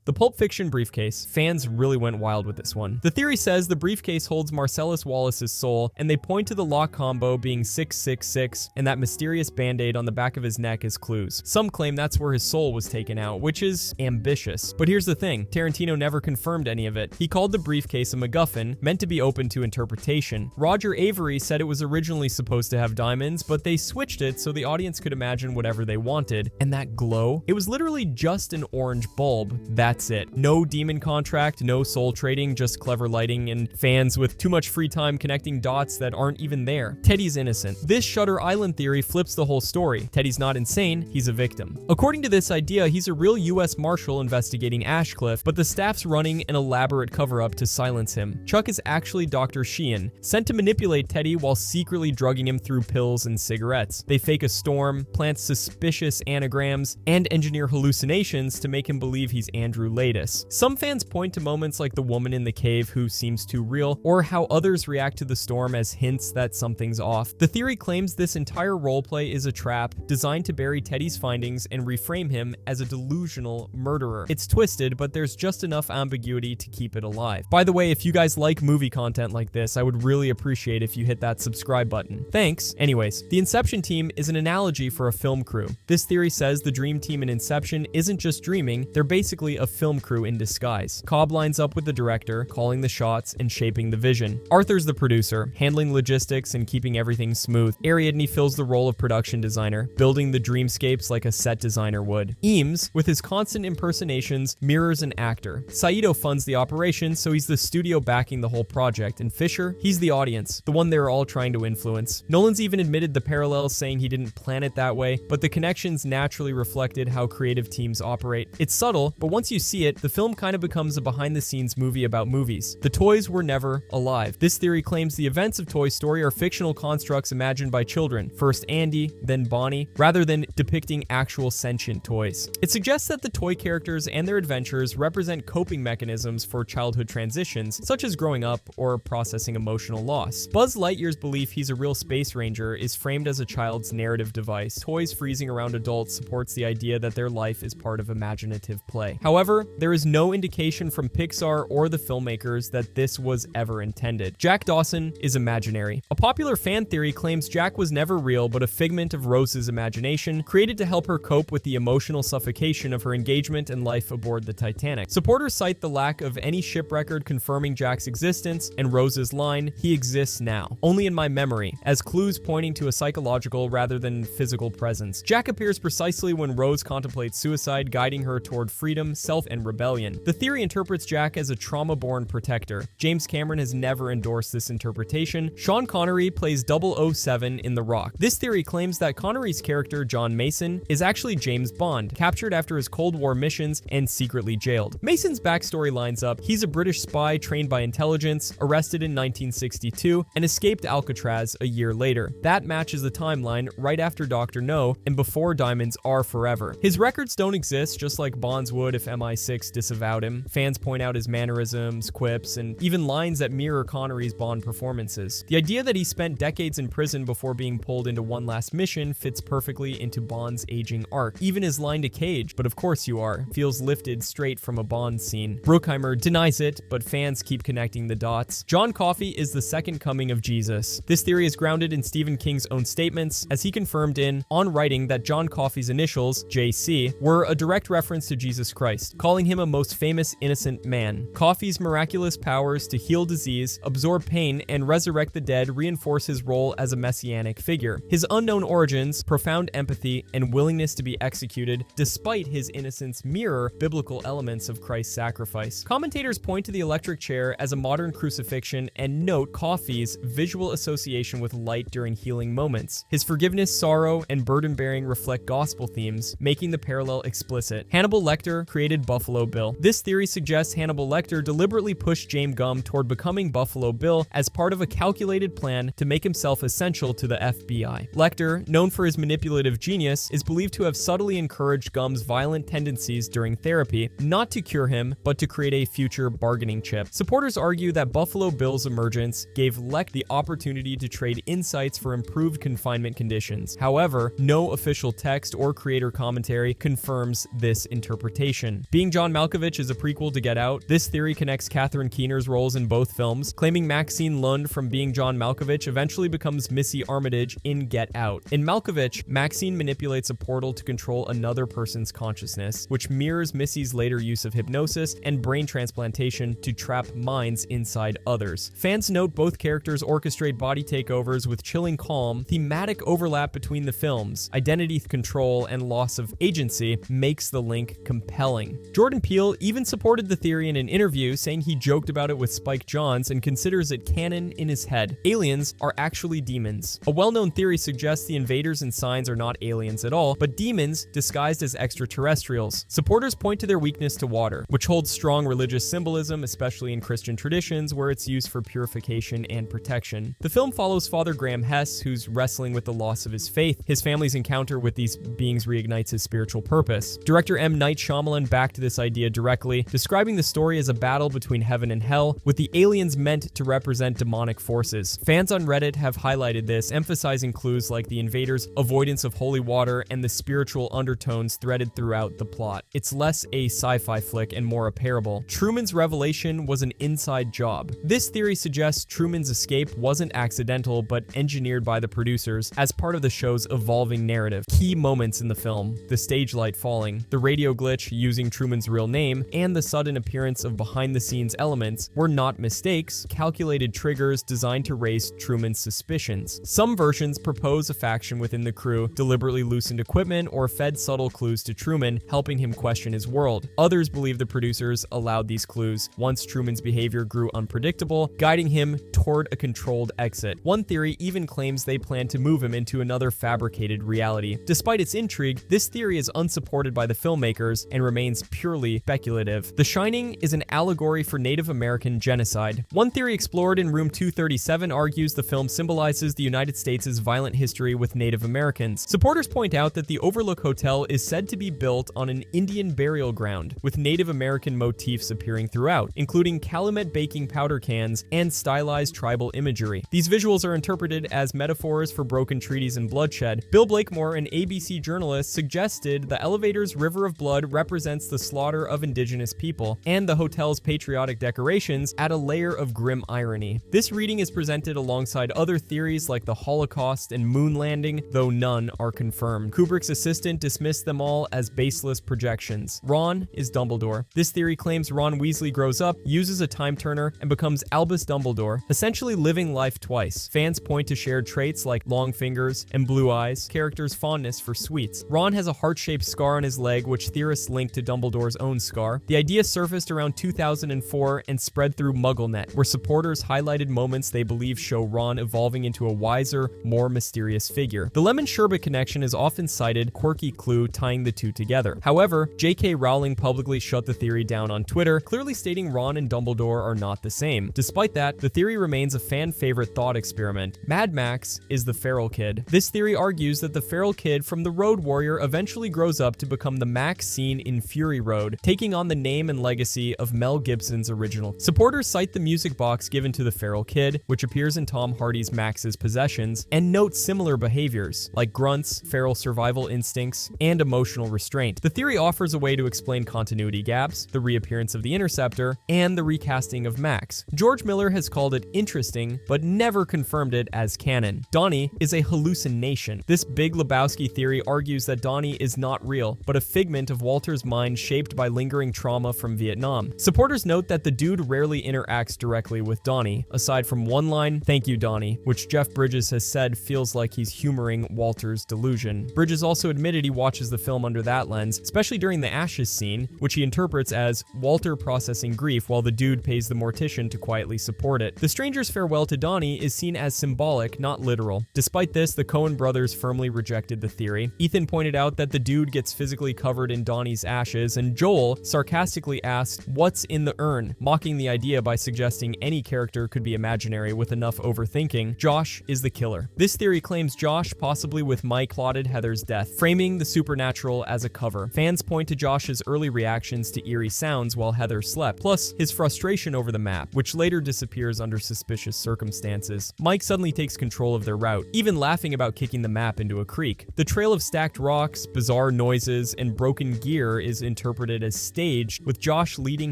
The Pulp Fiction briefcase. Fans really went wild with this one. The theory says the briefcase holds Marcellus Wallace's soul, and they point to the lock combo being 666 and that mysterious band-aid on the back of his neck as clues. Some claim that's where his soul was taken out, which is ambitious. But here's the thing, Tarantino never confirmed any of it. He called the briefcase a MacGuffin, meant to be open to interpretation. Roger Avery said it was originally supposed to have diamonds, but they switched it so the audience could imagine whatever they wanted. And that glow? It was literally just an orange bulb. That's it. No demon contract, no soul trading, just clever lighting and fans with too much free time connecting dots that aren't even there. Teddy's innocent. This Shutter Island theory flips the whole story. Teddy's not insane, he's a victim. According to this idea, he's a real US Marshal investigating Ashcliffe, but the staff's running an elaborate cover-up to silence him. Chuck is actually Dr. Sheehan, sent to manipulate Teddy while secretly drugging him through pills and cigarettes. They fake a storm, plant suspicious anagrams, and engineer hallucinations to make him believe he's Andrew Latus. Some fans point to moments like the woman in the cave who seems too real, or how others react to the storm as hints that something's off. The theory claims this entire roleplay is a trap designed to bury Teddy's findings and reframe him as a delusional murderer. It's twisted, but there's just enough ambiguity to keep it alive. By the way, if you guys like movie content like this, I would really appreciate if you hit that subscribe button. Thanks. Anyways, the Inception team is an analogy for a film crew. This theory says the dream team in Inception isn't just dreaming, they're basically a film crew in disguise. Cobb lines up with the director, calling the shots and shaping the vision. Arthur's the producer, handling logistics and keeping everything smooth. Ariadne fills the role of production designer, building the dreamscapes like a set designer would. Eames, with his constant impersonations, mirrors an actor. Saito funds the operation, so he's the studio backing the whole project, and Fisher, he's the audience, the one they're all trying to influence. Nolan's even admitted the parallels, saying he didn't plan it that way, but the connections naturally reflected how creative teams operate. It's subtle, but once you see it, the film kind of becomes a behind-the-scenes movie about movies. The toys were never alive. This theory claims the events of Toy Story are fictional constructs imagined by children, first Andy, then Bonnie, rather than depicting actual sentient toys. It suggests that the toy characters and their adventures represent coping mechanisms for childhood transitions, such as growing up or processing emotional loss. Buzz Lightyear's belief he's a real space ranger is framed as a child's narrative device. Toys freezing around adults supports the idea that their life is part of imaginative play. However, there is no indication from Pixar or the filmmakers that this was ever intended. Jack Dawson is imaginary. A popular fan theory claims Jack was never real but a figment of Rose's imagination, created to help her cope with the emotional suffocation of her engagement and life aboard the Titanic. Supporters cite the lack of any ship record confirming Jack's existence and Rose's line, "He exists now, only in my memory," as clues pointing to a psychological rather than physical presence. Jack appears precisely when Rose contemplates suicide, guiding her toward freedom, self, and rebellion. The theory interprets Jack as a trauma-born protector. James Cameron has never endorsed this interpretation. Sean Connery plays 007 in The Rock. This theory claims that Connery's character, John Mason, is actually James Bond, captured after his Cold War missions and secretly jailed. Mason's backstory lines up. He's a British spy trained by intelligence, arrested in 1962, and escaped Alcatraz a year later. That matches the timeline right after Dr. No and before Diamonds Are Forever. His records don't exist, just like Bond's would if MI6 disavowed him. Fans point out his mannerisms, quips, and even lines that mirror Connery's Bond performances. The idea that he spent decades in prison before being pulled into one last mission fits perfectly into Bond's aging arc. Even his line to Cage, "But of course you are," feels lifted straight from a Bond scene. Bruckheimer denies it, but fans keep connecting the dots. John Coffey is the second coming of Jesus. This theory is grounded in Stephen King's own statements, as he confirmed on writing that John Coffey's initials, JC, were a direct reference to Jesus Christ, calling him a most famous innocent man. Coffey's miraculous powers to heal disease, absorb pain, and resurrect the dead reinforce his role as a messianic figure. His unknown origins, profound empathy, and willingness to be executed despite his innocence mirror biblical elements of Christ's sacrifice. Commentators point to the electric chair as a modern crucifixion and note Coffey's visual association with light during healing moments. His forgiveness, sorrow, and burden-bearing reflect gospel themes, making the parallel explicit. Hannibal Lecter created Buffalo Bill. This theory suggests Hannibal Lecter deliberately pushed James Gumb toward becoming Buffalo Bill as part of a calculated plan to make himself essential to the FBI. Lecter, known for his manipulative genius, is believed to have subtly encouraged Gumb's violent tendencies during therapy, not to cure him, but to create a future bargaining chip. Supporters argue that Buffalo Bill's emergence gave Lecter the opportunity to trade insights for improved confinement conditions. However, no official text or creator commentary confirms this interpretation. Being John Malkovich is a prequel to Get Out. This theory connects Catherine Keener's roles in both films, claiming Maxine Lund from Being John Malkovich eventually becomes Missy Armitage in Get Out. In Malkovich, Maxine manipulates a portal to control another person's consciousness, which mirrors Missy's later use of hypnosis and brain transplantation to trap minds inside others. Fans note both characters orchestrate body takeovers with chilling calm. Thematic overlap between the films, identity control, and loss of agency makes the link compelling. Jordan Peele even supported the theory in an interview, saying he joked about it with Spike Jonze and considers it canon in his head. Aliens are actually demons. A well-known theory suggests the invaders and signs are not aliens at all, but demons disguised as extraterrestrials. Supporters point to their weakness to water, which holds strong religious symbolism, especially in Christian traditions, where it's used for purification and protection. The film follows Father Graham Hess, who's wrestling with the loss of his faith. His family's encounter with these beings reignites his spiritual purpose. Director M. Night Shyamalan backed this idea directly, describing the story as a battle between heaven and hell, with the aliens meant to represent demonic forces. Fans on Reddit have highlighted this, emphasizing clues like the invaders' avoidance of holy water and the spiritual undertones threaded throughout the plot. It's less a sci-fi flick and more a parable. Truman's revelation was an inside job. This theory suggests Truman's escape wasn't accidental, but engineered by the producers as part of the show's evolving narrative. Key moments in the film: the stage light falling, the radio glitch using Truman's real name, and the sudden appearance of behind-the-scenes elements were not mistakes, calculated triggers designed to raise Truman's suspicions. Some versions propose a faction within the crew deliberately loosened equipment or fed subtle clues to Truman, helping him question his world. Others believe the producers allowed these clues once Truman's behavior grew unpredictable, guiding him toward a controlled exit. One theory even claims they plan to move him into another fabricated reality. Despite its intrigue, this theory is unsupported by the filmmakers and remains purely speculative. The Shining is an allegory for Native American genocide. One theory explored in Room 237 argues the film symbolizes the United States' violent history with Native Americans. Supporters point out that the Overlook Hotel is said to be built on an Indian burial ground, with Native American motifs appearing throughout, including Calumet baking powder cans and stylized tribal imagery. These visuals are interpreted as metaphors for broken treaties and bloodshed. Bill Blakemore, an ABC journalist, suggested the elevator's river of blood represents the slaughter of indigenous people, and the hotel's patriotic decorations add a layer of grim irony. This reading is presented alongside other theories like the Holocaust and moon landing, though none are confirmed. Kubrick's assistant dismissed them all as baseless projections. Ron is Dumbledore. This theory claims Ron Weasley grows up, uses a time turner, and becomes Albus Dumbledore, essentially living life twice. Fans point to shared traits like long fingers and blue eyes, characters' fondness for sweets. Ron has a heart-shaped scar on his leg, which theorists link to Dumbledore's own scar. The idea surfaced around 2004 and spread through MuggleNet, where supporters highlighted moments they believe show Ron evolving into a wiser, more mysterious figure. The lemon sherbet connection is often cited, quirky clue tying the two together. However, J.K. Rowling publicly shut the theory down on Twitter, clearly stating Ron and Dumbledore are not the same. Despite that, the theory remains a fan-favorite thought experiment. Mad Max is the feral kid. This theory argues that the feral kid from The Road Warrior eventually grows up to become the Max seen in Fury Road, taking on the name and legacy of Mel Gibson's original. Supporters cite the music box given to the feral kid, which appears in Tom Hardy's Max's possessions, and note similar behaviors, like grunts, feral survival instincts, and emotional restraint. The theory offers a way to explain continuity gaps, the reappearance of the Interceptor, and the recasting of Max. George Miller has called it interesting, but never confirmed it as canon. Donnie is a hallucination. This Big Lebowski theory argues that Donnie is not real, but a figment of Walter's mind shaped by lingering trauma from Vietnam. Supporters note that the dude rarely interacts directly with Donnie, aside from one line, "Thank you, Donnie," which Jeff Bridges has said feels like he's humoring Walter's delusion. Bridges also admitted he watches the film under that lens, especially during the ashes scene, which he interprets as Walter processing grief while the dude pays the mortician to quietly support it. The stranger's farewell to Donnie is seen as symbolic, not literal. Despite this, the Coen brothers firmly rejected the theory. Ethan pointed out that the dude gets physically covered in Donnie's ashes, and Joel sarcastically asked, "What's in the urn?" mocking the idea by suggesting any character could be imaginary with enough overthinking. Josh is the killer. This theory claims Josh, possibly with Mike, plotted Heather's death, framing the supernatural as a cover. Fans point to Josh's early reactions to eerie sounds while Heather slept, plus his frustration over the map, which later disappears under suspicious circumstances. Mike suddenly takes control of their route, even laughing about kicking the map into a creek. The trail of stacked rocks, bizarre noises, and broken gear is interpreted as staged, with Josh leading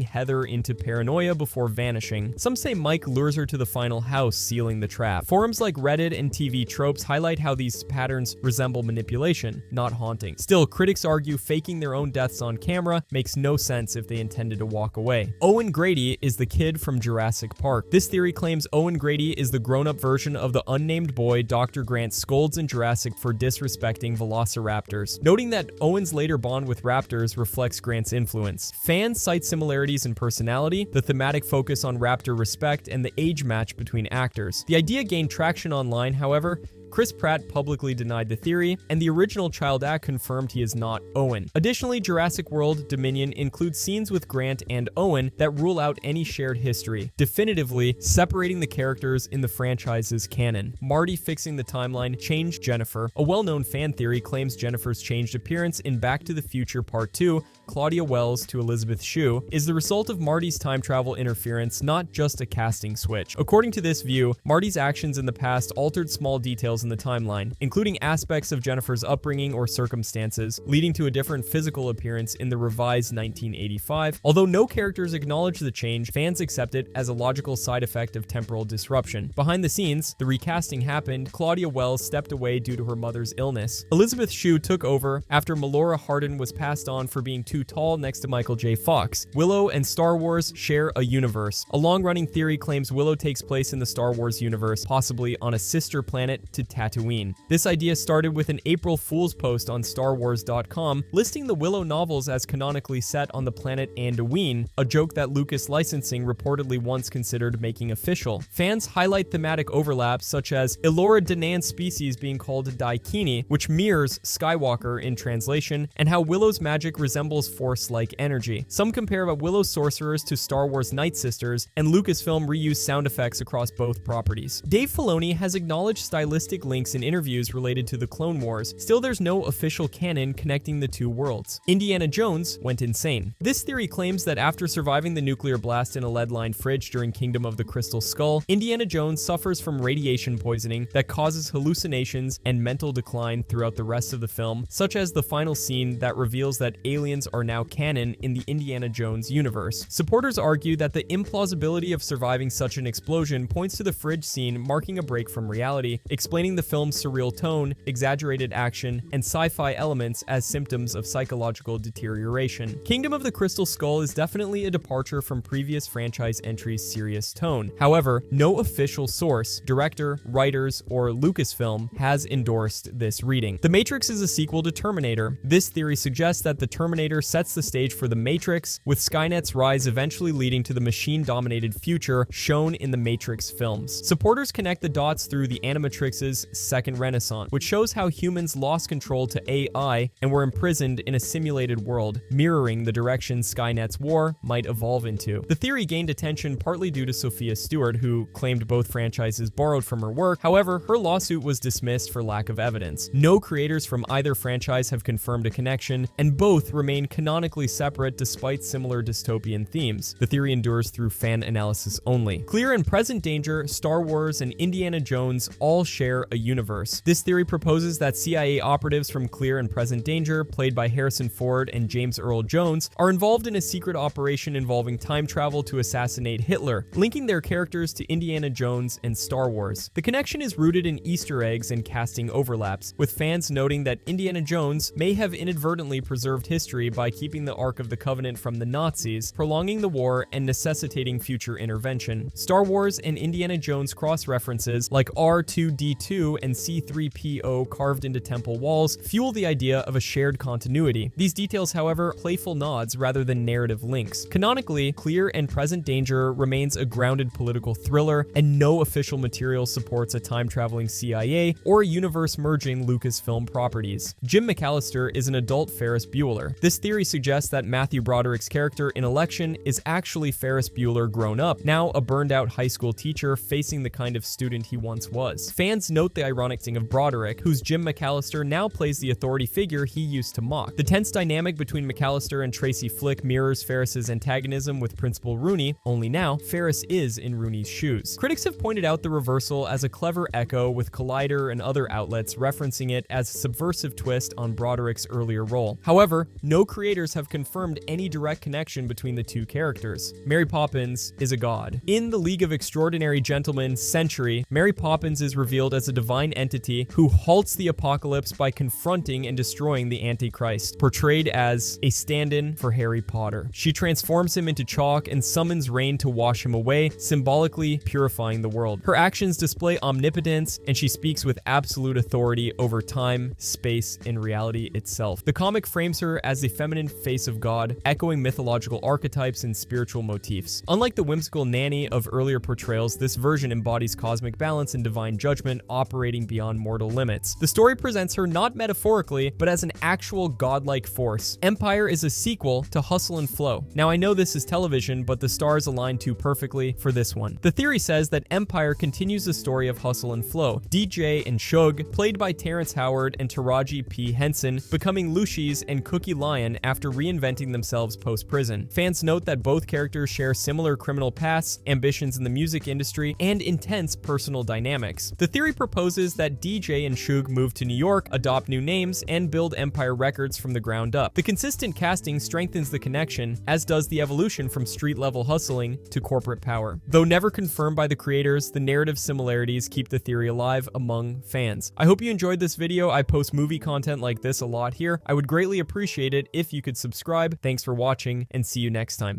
Heather into paranoia before vanishing. Some say Mike lures her to the final house, sealing the trap. Forums like Reddit and TV tropes highlight how these patterns resemble manipulation, not haunting. Still, critics argue faking their own deaths on camera makes no sense if they intended to walk away. Owen Grady is the kid from Jurassic Park. This theory claims Owen Grady is the grown-up version of the unnamed boy Dr. Grant scolds in Jurassic for disrespecting velociraptors, noting that Owen's later bond with raptors reflects Grant's influence. Fans cite similarities in personality, the thematic focus on raptor respect, and the age match between actors. The idea gained traction online, however. Chris Pratt publicly denied the theory, and the original child act confirmed he is not Owen. Additionally, Jurassic World Dominion includes scenes with Grant and Owen that rule out any shared history, definitively separating the characters in the franchise's canon. Marty fixing the timeline changed Jennifer. A well-known fan theory claims Jennifer's changed appearance in Back to the Future Part 2, Claudia Wells to Elizabeth Shue, is the result of Marty's time travel interference, not just a casting switch. According to this view, Marty's actions in the past altered small details in the timeline, including aspects of Jennifer's upbringing or circumstances, leading to a different physical appearance in the revised 1985. Although no characters acknowledge the change, fans accept it as a logical side effect of temporal disruption. Behind the scenes, the recasting happened. Claudia Wells stepped away due to her mother's illness. Elizabeth Shue took over after Melora Hardin was passed on for being too tall next to Michael J. Fox. Willow and Star Wars share a universe. A long-running theory claims Willow takes place in the Star Wars universe, possibly on a sister planet to Tatooine. This idea started with an April Fool's post on StarWars.com listing the Willow novels as canonically set on the planet Anduin, a joke that Lucas Licensing reportedly once considered making official. Fans highlight thematic overlaps such as Elora Danan species being called Daikini, which mirrors Skywalker in translation, and how Willow's magic resembles Force-like energy. Some compare Willow's sorcerers to Star Wars Night Sisters, and Lucasfilm reused sound effects across both properties. Dave Filoni has acknowledged stylistic links in interviews related to the Clone Wars. Still, there's no official canon connecting the two worlds. Indiana Jones went insane. This theory claims that after surviving the nuclear blast in a lead-lined fridge during Kingdom of the Crystal Skull, Indiana Jones suffers from radiation poisoning that causes hallucinations and mental decline throughout the rest of the film, such as the final scene that reveals that aliens are now canon in the Indiana Jones universe. Supporters argue that the implausibility of surviving such an explosion points to the fridge scene marking a break from reality, explaining the film's surreal tone, exaggerated action, and sci-fi elements as symptoms of psychological deterioration. Kingdom of the Crystal Skull is definitely a departure from previous franchise entries' serious tone. However, no official source, director, writers, or Lucasfilm has endorsed this reading. The Matrix is a sequel to Terminator. This theory suggests that the Terminator sets the stage for the Matrix, with Skynet's rise eventually leading to the machine-dominated future shown in the Matrix films. Supporters connect the dots through the Animatrix's second renaissance, which shows how humans lost control to AI and were imprisoned in a simulated world, mirroring the direction Skynet's war might evolve into. The theory gained attention partly due to Sophia Stewart, who claimed both franchises borrowed from her work. However, her lawsuit was dismissed for lack of evidence. No creators from either franchise have confirmed a connection, and both remain canonically separate despite similar dystopian themes. The theory endures through fan analysis only. Clear and Present Danger, Star Wars, and Indiana Jones all share a universe. This theory proposes that CIA operatives from Clear and Present Danger, played by Harrison Ford and James Earl Jones, are involved in a secret operation involving time travel to assassinate Hitler, linking their characters to Indiana Jones and Star Wars. The connection is rooted in Easter eggs and casting overlaps, with fans noting that Indiana Jones may have inadvertently preserved history by keeping the Ark of the Covenant from the Nazis, prolonging the war and necessitating future intervention. Star Wars and Indiana Jones cross-references like R2-D2 and C3PO carved into temple walls fuel the idea of a shared continuity. These details, however, playful nods rather than narrative links. Canonically, Clear and Present Danger remains a grounded political thriller, and no official material supports a time-traveling CIA or a universe-merging Lucasfilm properties. Jim McAllister is an adult Ferris Bueller. This theory suggests that Matthew Broderick's character in Election is actually Ferris Bueller grown up, now a burned-out high school teacher facing the kind of student he once was. Fans note note the ironic thing of Broderick, whose Jim McAllister now plays the authority figure he used to mock. The tense dynamic between McAllister and Tracy Flick mirrors Ferris's antagonism with Principal Rooney, only now, Ferris is in Rooney's shoes. Critics have pointed out the reversal as a clever echo, with Collider and other outlets referencing it as a subversive twist on Broderick's earlier role. However, no creators have confirmed any direct connection between the two characters. Mary Poppins is a god. In The League of Extraordinary Gentlemen Century, Mary Poppins is revealed as a divine entity who halts the apocalypse by confronting and destroying the Antichrist, portrayed as a stand-in for Harry Potter. She transforms him into chalk and summons rain to wash him away, symbolically purifying the world. Her actions display omnipotence, and she speaks with absolute authority over time, space, and reality itself. The comic frames her as the feminine face of God, echoing mythological archetypes and spiritual motifs. Unlike the whimsical nanny of earlier portrayals, this version embodies cosmic balance and divine judgment operating beyond mortal limits. The story presents her not metaphorically, but as an actual godlike force. Empire is a sequel to Hustle and Flow. Now, I know this is television, but the stars align too perfectly for this one. The theory says that Empire continues the story of Hustle and Flow, DJ and Shug, played by Terrence Howard and Taraji P. Henson, becoming Lucy's and Cookie Lion after reinventing themselves post-prison. Fans note that both characters share similar criminal pasts, ambitions in the music industry, and intense personal dynamics. The theory proposes that DJ and Shug move to New York, adopt new names, and build Empire Records from the ground up. The consistent casting strengthens the connection, as does the evolution from street-level hustling to corporate power. Though never confirmed by the creators, the narrative similarities keep the theory alive among fans. I hope you enjoyed this video. I post movie content like this a lot here. I would greatly appreciate it if you could subscribe. Thanks for watching, and see you next time.